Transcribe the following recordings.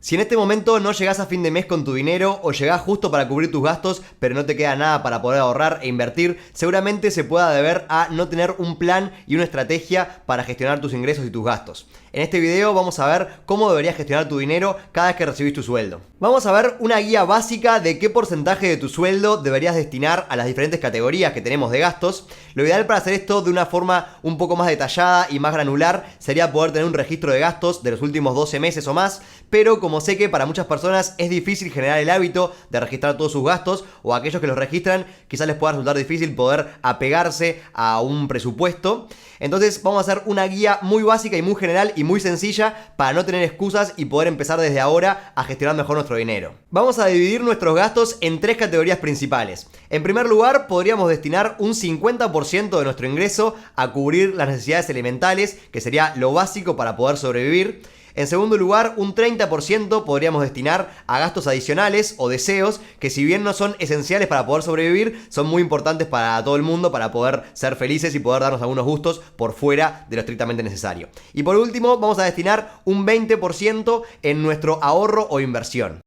Si en este momento no llegás a fin de mes con tu dinero o llegás justo para cubrir tus gastos, pero no te queda nada para poder ahorrar e invertir, seguramente se pueda deber a no tener un plan y una estrategia para gestionar tus ingresos y tus gastos. En este video vamos a ver cómo deberías gestionar tu dinero cada vez que recibís tu sueldo. Vamos a ver una guía básica de qué porcentaje de tu sueldo deberías destinar a las diferentes categorías que tenemos de gastos. Lo ideal para hacer esto de una forma un poco más detallada y más granular sería poder tener un registro de gastos de los últimos 12 meses o más, pero como sé que para muchas personas es difícil generar el hábito de registrar todos sus gastos, o a aquellos que los registran quizás les pueda resultar difícil poder apegarse a un presupuesto, entonces vamos a hacer una guía muy básica y muy general y muy sencilla para no tener excusas y poder empezar desde ahora a gestionar mejor nuestro dinero. Vamos a dividir nuestros gastos en tres categorías principales. En primer lugar, podríamos destinar un 50% de nuestro ingreso a cubrir las necesidades elementales, que sería lo básico para poder sobrevivir. En segundo lugar, un 30% podríamos destinar a gastos adicionales o deseos, que si bien no son esenciales para poder sobrevivir, son muy importantes para todo el mundo para poder ser felices y poder darnos algunos gustos por fuera de lo estrictamente necesario. Y por último, vamos a destinar un 20% en nuestro ahorro o inversión.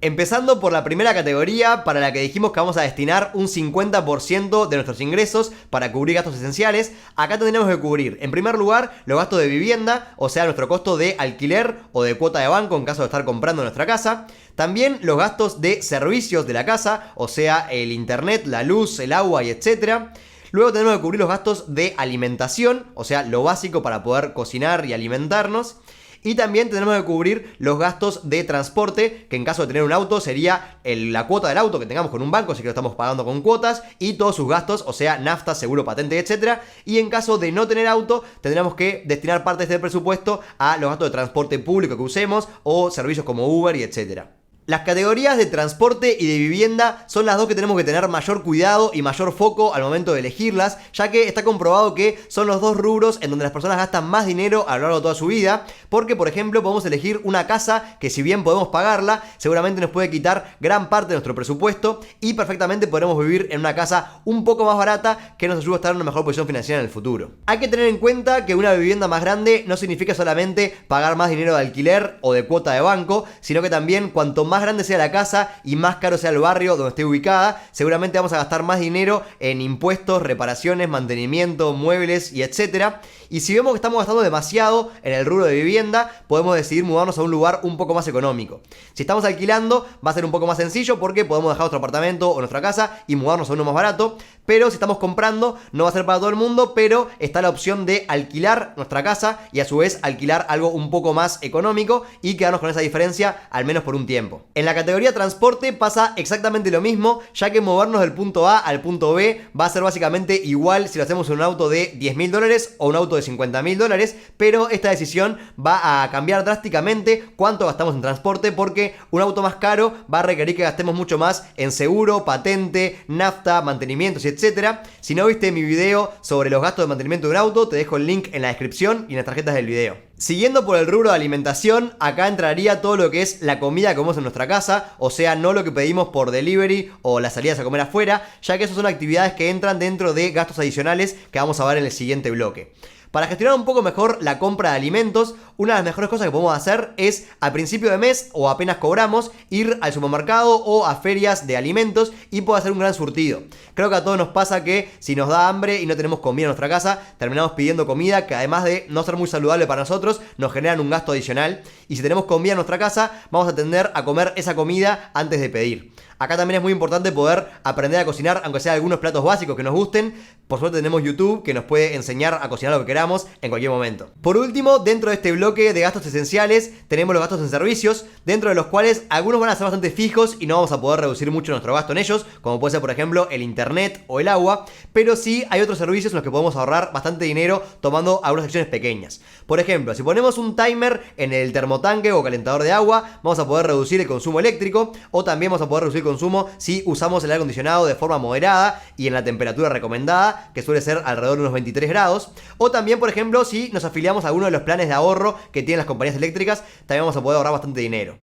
Empezando por la primera categoría, para la que dijimos que vamos a destinar un 50% de nuestros ingresos para cubrir gastos esenciales, acá tendremos que cubrir, en primer lugar, los gastos de vivienda, o sea, nuestro costo de alquiler o de cuota de banco en caso de estar comprando nuestra casa. También los gastos de servicios de la casa, o sea, el internet, la luz, el agua y etcétera. Luego tenemos que cubrir los gastos de alimentación, o sea, lo básico para poder cocinar y alimentarnos. Y también tenemos que cubrir los gastos de transporte, que en caso de tener un auto sería la cuota del auto que tengamos con un banco, si que lo estamos pagando con cuotas, y todos sus gastos, o sea, nafta, seguro, patente, etc. Y en caso de no tener auto, tendremos que destinar parte de este presupuesto a los gastos de transporte público que usemos o servicios como Uber y etc. Las categorías de transporte y de vivienda son las dos que tenemos que tener mayor cuidado y mayor foco al momento de elegirlas, ya que está comprobado que son los dos rubros en donde las personas gastan más dinero a lo largo de toda su vida, porque por ejemplo podemos elegir una casa que si bien podemos pagarla, seguramente nos puede quitar gran parte de nuestro presupuesto y perfectamente podremos vivir en una casa un poco más barata que nos ayuda a estar en una mejor posición financiera en el futuro. Hay que tener en cuenta que una vivienda más grande no significa solamente pagar más dinero de alquiler o de cuota de banco, sino que también cuanto más grande sea la casa y más caro sea el barrio donde esté ubicada, seguramente vamos a gastar más dinero en impuestos, reparaciones, mantenimiento, muebles y etcétera. Y si vemos que estamos gastando demasiado en el rubro de vivienda, podemos decidir mudarnos a un lugar un poco más económico. Si estamos alquilando, va a ser un poco más sencillo porque podemos dejar nuestro apartamento o nuestra casa y mudarnos a uno más barato. Pero si estamos comprando, no va a ser para todo el mundo, pero está la opción de alquilar nuestra casa y a su vez alquilar algo un poco más económico y quedarnos con esa diferencia al menos por un tiempo. En la categoría transporte pasa exactamente lo mismo, ya que movernos del punto A al punto B va a ser básicamente igual si lo hacemos en un auto de $10.000 o un auto de $50.000, pero esta decisión va a cambiar drásticamente cuánto gastamos en transporte, porque un auto más caro va a requerir que gastemos mucho más en seguro, patente, nafta, mantenimientos y etcétera. Si no viste mi video sobre los gastos de mantenimiento de un auto, te dejo el link en la descripción y en las tarjetas del video. Siguiendo por el rubro de alimentación, acá entraría todo lo que es la comida que comemos en nuestra casa, o sea, no lo que pedimos por delivery o las salidas a comer afuera, ya que esas son actividades que entran dentro de gastos adicionales que vamos a ver en el siguiente bloque. Para gestionar un poco mejor la compra de alimentos, una de las mejores cosas que podemos hacer es a principio de mes o apenas cobramos ir al supermercado o a ferias de alimentos y poder hacer un gran surtido. Creo que a todos nos pasa que si nos da hambre y no tenemos comida en nuestra casa, terminamos pidiendo comida que además de no ser muy saludable para nosotros, nos generan un gasto adicional. Y si tenemos comida en nuestra casa, vamos a tender a comer esa comida antes de pedir. Acá también es muy importante poder aprender a cocinar, aunque sea algunos platos básicos que nos gusten. Por suerte tenemos YouTube que nos puede enseñar a cocinar lo que queramos en cualquier momento. Por último, dentro de este bloque de gastos esenciales, tenemos los gastos en servicios, dentro de los cuales algunos van a ser bastante fijos y no vamos a poder reducir mucho nuestro gasto en ellos, como puede ser por ejemplo el internet o el agua, pero sí hay otros servicios en los que podemos ahorrar bastante dinero tomando algunas acciones pequeñas. Por ejemplo, si ponemos un timer en el termotanque o calentador de agua, vamos a poder reducir el consumo eléctrico, o también vamos a poder reducir el consumo si usamos el aire acondicionado de forma moderada y en la temperatura recomendada, que suele ser alrededor de unos 23 grados. O también, por ejemplo, si nos afiliamos a alguno de los planes de ahorro que tienen las compañías eléctricas, también vamos a poder ahorrar bastante dinero.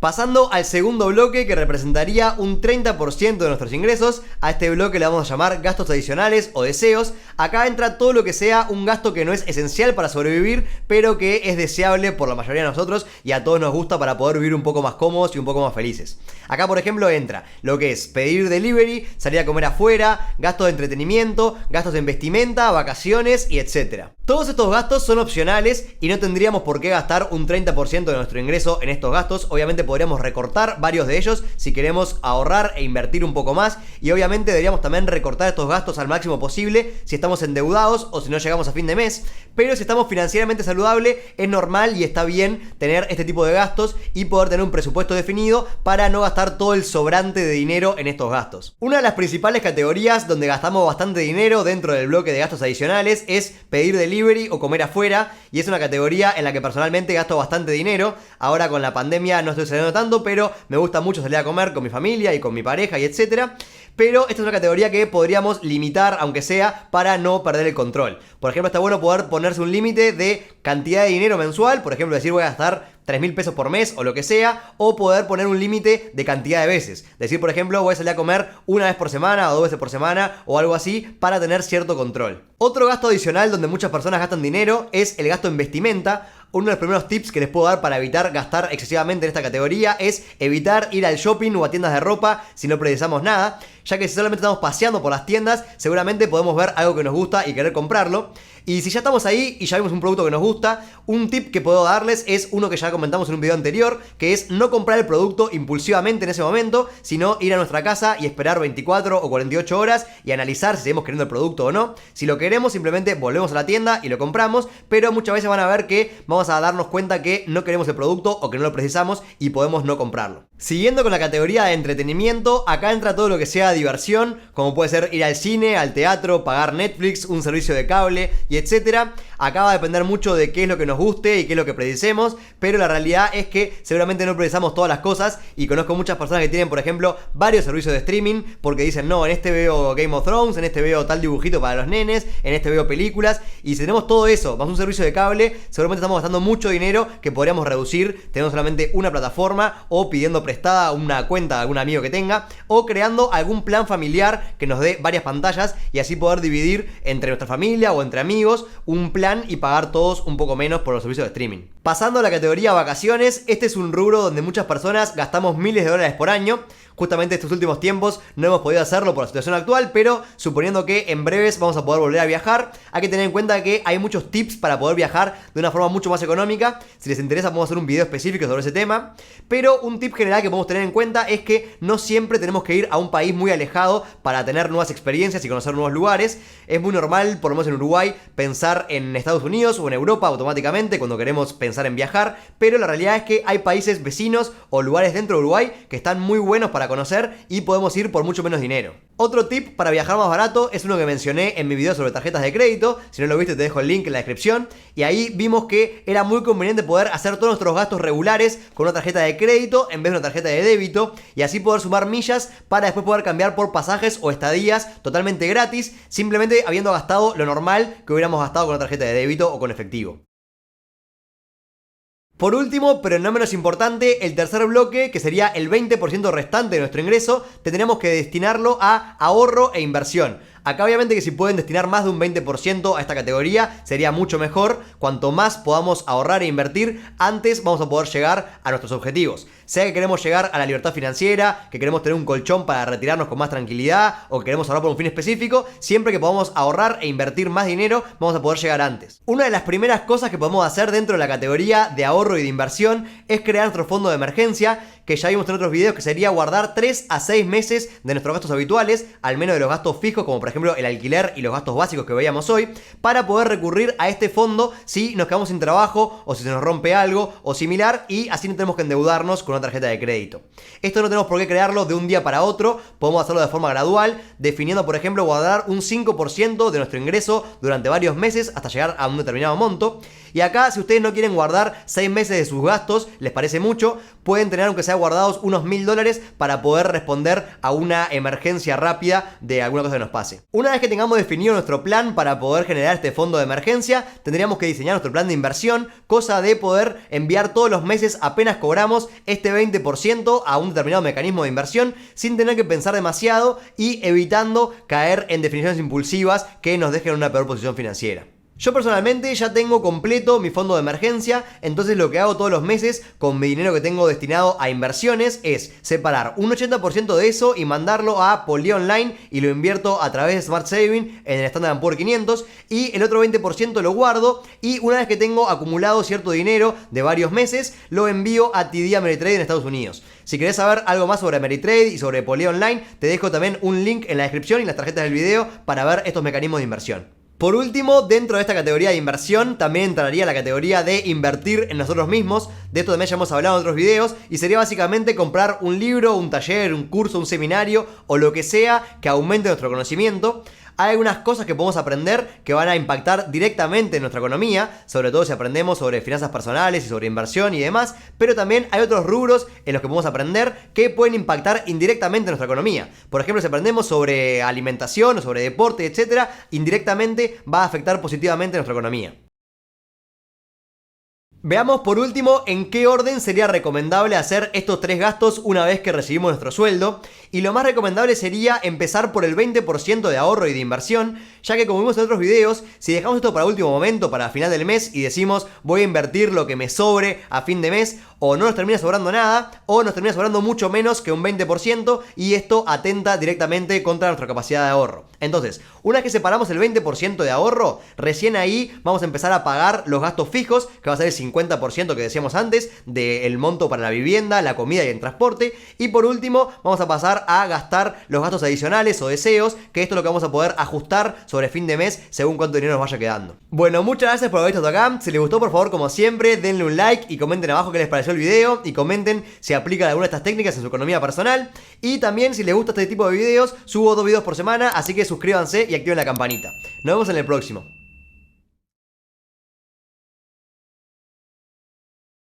Pasando al segundo bloque, que representaría un 30% de nuestros ingresos, a este bloque le vamos a llamar gastos adicionales o deseos. Acá entra todo lo que sea un gasto que no es esencial para sobrevivir, pero que es deseable por la mayoría de nosotros y a todos nos gusta para poder vivir un poco más cómodos y un poco más felices. Acá, por ejemplo, entra lo que es pedir delivery, salir a comer afuera, gastos de entretenimiento, gastos en vestimenta, vacaciones y etcétera. Todos estos gastos son opcionales y no tendríamos por qué gastar un 30% de nuestro ingreso en estos gastos. Obviamente podríamos recortar varios de ellos si queremos ahorrar e invertir un poco más, y obviamente deberíamos también recortar estos gastos al máximo posible si estamos endeudados o si no llegamos a fin de mes. Pero si estamos financieramente saludables, es normal y está bien tener este tipo de gastos y poder tener un presupuesto definido para no gastar todo el sobrante de dinero en estos gastos. Una de las principales categorías donde gastamos bastante dinero dentro del bloque de gastos adicionales es pedir delivery o comer afuera, y es una categoría en la que personalmente gasto bastante dinero. Ahora con la pandemia no estoy saliendo tanto, pero me gusta mucho salir a comer con mi familia y con mi pareja y etcétera. Pero esta es una categoría que podríamos limitar, aunque sea, para no perder el control. Por ejemplo, está bueno poder ponerse un límite de cantidad de dinero mensual. Por ejemplo, decir voy a gastar 3.000 pesos por mes o lo que sea. O poder poner un límite de cantidad de veces. Decir, por ejemplo, voy a salir a comer una vez por semana o 2 veces por semana o algo así, para tener cierto control. Otro gasto adicional donde muchas personas gastan dinero es el gasto en vestimenta. Uno de los primeros tips que les puedo dar para evitar gastar excesivamente en esta categoría es evitar ir al shopping o a tiendas de ropa si no precisamos nada, ya que si solamente estamos paseando por las tiendas, seguramente podemos ver algo que nos gusta y querer comprarlo. Y si ya estamos ahí y ya vimos un producto que nos gusta, un tip que puedo darles es uno que ya comentamos en un video anterior, que es no comprar el producto impulsivamente en ese momento, sino ir a nuestra casa y esperar 24 o 48 horas y analizar si seguimos queriendo el producto o no. Si lo queremos, simplemente volvemos a la tienda y lo compramos, pero muchas veces van a ver que vamos a darnos cuenta que no queremos el producto o que no lo precisamos y podemos no comprarlo. Siguiendo con la categoría de entretenimiento, acá entra todo lo que sea diversión, como puede ser ir al cine, al teatro, pagar Netflix, un servicio de cable y etcétera. Acá va a depender mucho de qué es lo que nos guste y qué es lo que precisemos, pero la realidad es que seguramente no precisamos todas las cosas, y conozco muchas personas que tienen, por ejemplo, varios servicios de streaming porque dicen, no, en este veo Game of Thrones, en este veo tal dibujito para los nenes, en este veo películas, y si tenemos todo eso más un servicio de cable, seguramente estamos gastando mucho dinero que podríamos reducir teniendo solamente una plataforma, o pidiendo prestada una cuenta de algún amigo que tenga, o creando algún plan familiar que nos dé varias pantallas y así poder dividir entre nuestra familia o entre amigos un plan y pagar todos un poco menos por los servicios de streaming. Pasando a la categoría vacaciones, este es un rubro donde muchas personas gastamos miles de dólares por año. Justamente estos últimos tiempos no hemos podido hacerlo por la situación actual, pero suponiendo que en breves vamos a poder volver a viajar, hay que tener en cuenta que hay muchos tips para poder viajar de una forma mucho más económica. Si les interesa podemos hacer un video específico sobre ese tema, pero un tip general que podemos tener en cuenta es que no siempre tenemos que ir a un país muy alejado para tener nuevas experiencias y conocer nuevos lugares. Es muy normal, por lo menos en Uruguay, pensar en Estados Unidos o en Europa automáticamente cuando queremos pensar en viajar, pero la realidad es que hay países vecinos o lugares dentro de Uruguay que están muy buenos para conocer y podemos ir por mucho menos dinero. Otro tip para viajar más barato es uno que mencioné en mi video sobre tarjetas de crédito. Si no lo viste, te dejo el link en la descripción. Y ahí vimos que era muy conveniente poder hacer todos nuestros gastos regulares con una tarjeta de crédito en vez de una tarjeta de débito, y así poder sumar millas para después poder cambiar por pasajes o estadías totalmente gratis, simplemente habiendo gastado lo normal que hubiéramos gastado con una tarjeta de débito o con efectivo. Por último, pero no menos importante, el tercer bloque, que sería el 20% restante de nuestro ingreso, tendríamos que destinarlo a ahorro e inversión. Acá obviamente que si pueden destinar más de un 20% a esta categoría sería mucho mejor. Cuanto más podamos ahorrar e invertir, antes vamos a poder llegar a nuestros objetivos. Sea que queremos llegar a la libertad financiera, que queremos tener un colchón para retirarnos con más tranquilidad, o que queremos ahorrar por un fin específico, siempre que podamos ahorrar e invertir más dinero, vamos a poder llegar antes. Una de las primeras cosas que podemos hacer dentro de la categoría de ahorro y de inversión es crear nuestro fondo de emergencia, que ya vimos en otros videos, que sería guardar 3 a 6 meses de nuestros gastos habituales, al menos de los gastos fijos, como por ejemplo el alquiler y los gastos básicos que veíamos hoy, para poder recurrir a este fondo si nos quedamos sin trabajo o si se nos rompe algo o similar, y así no tenemos que endeudarnos con una tarjeta de crédito. Esto no tenemos por qué crearlo de un día para otro, podemos hacerlo de forma gradual, definiendo por ejemplo guardar un 5% de nuestro ingreso durante varios meses hasta llegar a un determinado monto. Y acá, si ustedes no quieren guardar 6 meses de sus gastos, les parece mucho, pueden tener aunque sea guardados unos $1000 para poder responder a una emergencia rápida de alguna cosa que nos pase. Una vez que tengamos definido nuestro plan para poder generar este fondo de emergencia, tendríamos que diseñar nuestro plan de inversión, cosa de poder enviar todos los meses apenas cobramos este 20% a un determinado mecanismo de inversión sin tener que pensar demasiado y evitando caer en definiciones impulsivas que nos dejen en una peor posición financiera. Yo personalmente ya tengo completo mi fondo de emergencia, entonces lo que hago todos los meses con mi dinero que tengo destinado a inversiones es separar un 80% de eso y mandarlo a Polía Online y lo invierto a través de Smart Saving en el Standard & Poor's 500 y el otro 20% lo guardo y una vez que tengo acumulado cierto dinero de varios meses lo envío a TD Ameritrade en Estados Unidos. Si querés saber algo más sobre Ameritrade y sobre Polía Online, te dejo también un link en la descripción y en las tarjetas del video para ver estos mecanismos de inversión. Por último, dentro de esta categoría de inversión, también entraría la categoría de invertir en nosotros mismos. De esto también ya hemos hablado en otros videos. Y sería básicamente comprar un libro, un taller, un curso, un seminario o lo que sea que aumente nuestro conocimiento. Hay algunas cosas que podemos aprender que van a impactar directamente en nuestra economía, sobre todo si aprendemos sobre finanzas personales y sobre inversión y demás, pero también hay otros rubros en los que podemos aprender que pueden impactar indirectamente en nuestra economía. Por ejemplo, si aprendemos sobre alimentación o sobre deporte, etcétera, indirectamente va a afectar positivamente a nuestra economía. Veamos por último en qué orden sería recomendable hacer estos 3 gastos una vez que recibimos nuestro sueldo. Y lo más recomendable sería empezar por el 20% de ahorro y de inversión, ya que como vimos en otros videos, si dejamos esto para último momento, para final del mes y decimos voy a invertir lo que me sobre a fin de mes, o no nos termina sobrando nada, o nos termina sobrando mucho menos que un 20% y esto atenta directamente contra nuestra capacidad de ahorro. Entonces, una vez que separamos el 20% de ahorro, recién ahí vamos a empezar a pagar los gastos fijos, que va a ser el 50% que decíamos antes, del monto para la vivienda, la comida y el transporte. Y por último, vamos a pasar a gastar los gastos adicionales o deseos, que esto es lo que vamos a poder ajustar sobre fin de mes según cuánto dinero nos vaya quedando. Bueno, muchas gracias por haber visto hasta acá. Si les gustó, por favor, como siempre, denle un like y comenten abajo qué les pareció el video y comenten si aplican alguna de estas técnicas en su economía personal. Y también, si les gusta este tipo de videos, subo 2 videos por semana, así que suscríbanse y activen la campanita. Nos vemos en el próximo.